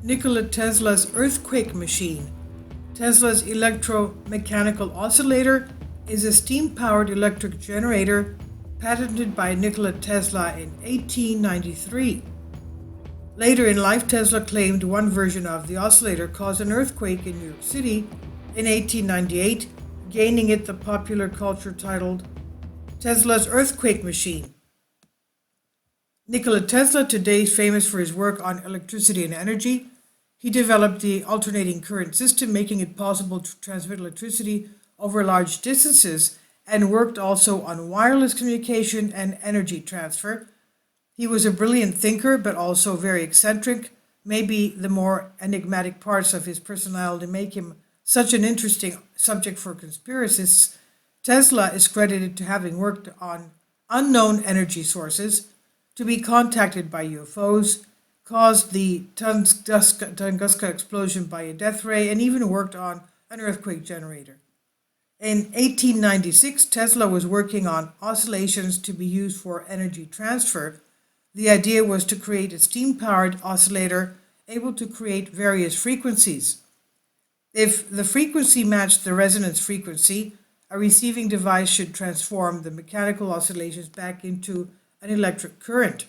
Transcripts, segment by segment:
Nikola Tesla's earthquake machine. Tesla's electro-mechanical oscillator is a steam-powered electric generator patented by Nikola Tesla in 1893. Later in life, Tesla claimed one version of the oscillator caused an earthquake in New York City in 1898, gaining it the popular culture titled Tesla's earthquake machine. Nikola Tesla, today is famous for his work on electricity and energy. He developed the alternating current system, making it possible to transmit electricity over large distances, and worked also on wireless communication and energy transfer. He was a brilliant thinker, but also very eccentric. Maybe the more enigmatic parts of his personality make him such an interesting subject for conspiracists. Tesla is credited to having worked on unknown energy sources, to be contacted by UFOs, caused the Tunguska explosion by a death ray, and even worked on an earthquake generator. In 1896, Tesla was working on oscillations to be used for energy transfer. The idea was to create a steam-powered oscillator able to create various frequencies. If the frequency matched the resonance frequency, a receiving device should transform the mechanical oscillations back into an electric current.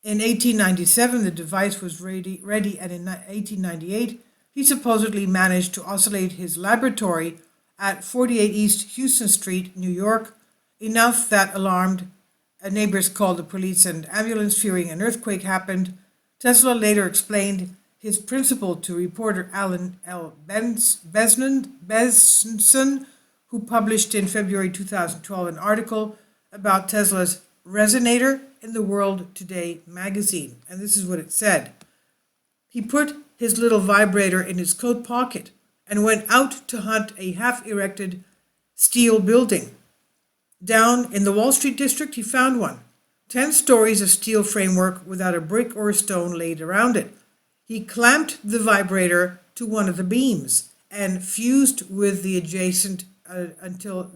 In 1897, the device was ready, and in 1898, he supposedly managed to oscillate his laboratory at 48 East Houston Street, New York, enough that alarmed neighbors called the police and ambulance, fearing an earthquake happened. Tesla later explained his principle to reporter Alan L. Benson, who published in February 2012 an article about Tesla's resonator in the World Today magazine. And this is what it said. He put his little vibrator in his coat pocket and went out to hunt a half-erected steel building. Down in the Wall Street district, he found one. 10 stories of steel framework without a brick or a stone laid around it. He clamped the vibrator to one of the beams and fused with the adjacent until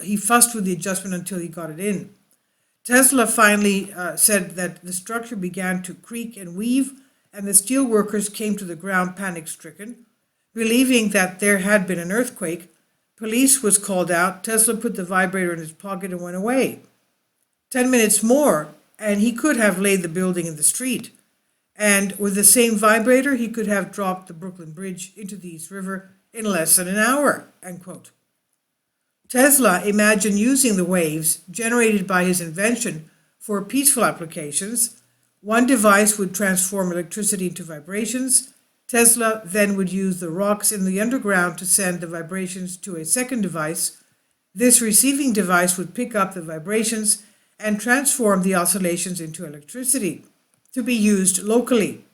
he fussed with the adjustment until he got it in. Tesla finally said that the structure began to creak and weave, and the steel workers came to the ground panic-stricken. Believing that there had been an earthquake, police was called out. Tesla put the vibrator in his pocket and went away. 10 minutes more, and he could have laid the building in the street. And with the same vibrator, he could have dropped the Brooklyn Bridge into the East River in less than an hour, end quote. Tesla imagined using the waves generated by his invention for peaceful applications. One device would transform electricity into vibrations. Tesla then would use the rocks in the underground to send the vibrations to a second device. This receiving device would pick up the vibrations and transform the oscillations into electricity to be used locally.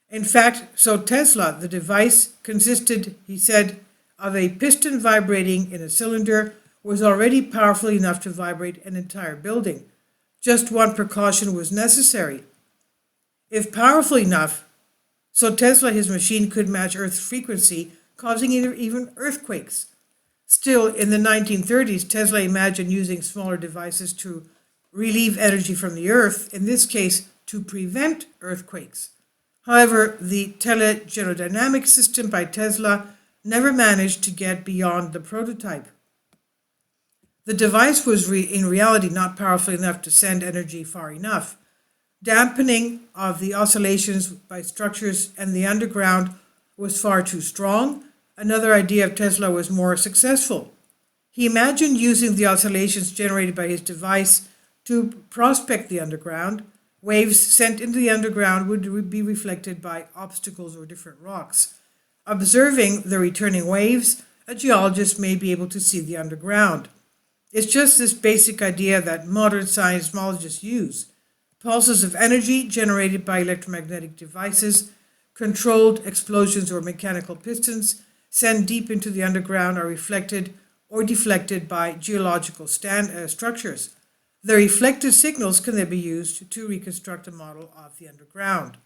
In fact, so Tesla, the device consisted, he said, of a piston vibrating in a cylinder, was already powerful enough to vibrate an entire building. Just one precaution was necessary. If powerful enough, so Tesla, his machine could match Earth's frequency, causing even earthquakes. Still, in the 1930s, Tesla imagined using smaller devices to relieve energy from the Earth, in this case, to prevent earthquakes. However, the telegenoidynamic system by Tesla never managed to get beyond the prototype. The device was in reality not powerful enough to send energy far enough. Dampening of the oscillations by structures and the underground was far too strong. Another idea of Tesla was more successful. He imagined using the oscillations generated by his device to prospect the underground. Waves sent into the underground would be reflected by obstacles or different rocks. Observing the returning waves, a geologist may be able to see the underground. It's just this basic idea that modern seismologists use. Pulses of energy generated by electromagnetic devices, controlled explosions or mechanical pistons, sent deep into the underground are reflected or deflected by geological structures. The reflected signals can then be used to reconstruct a model of the underground.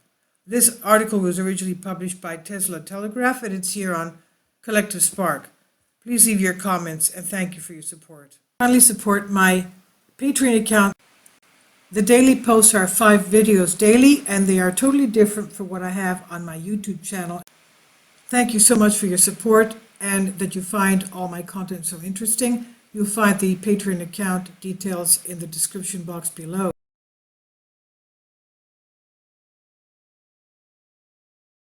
This article was originally published by Tesla Telegraph, and it's here on Collective Spark. Please leave your comments, and thank you for your support. Kindly support my Patreon account. The daily posts are 5 videos daily, and they are totally different from what I have on my YouTube channel. Thank you so much for your support and that you find all my content so interesting. You'll find the Patreon account details in the description box below.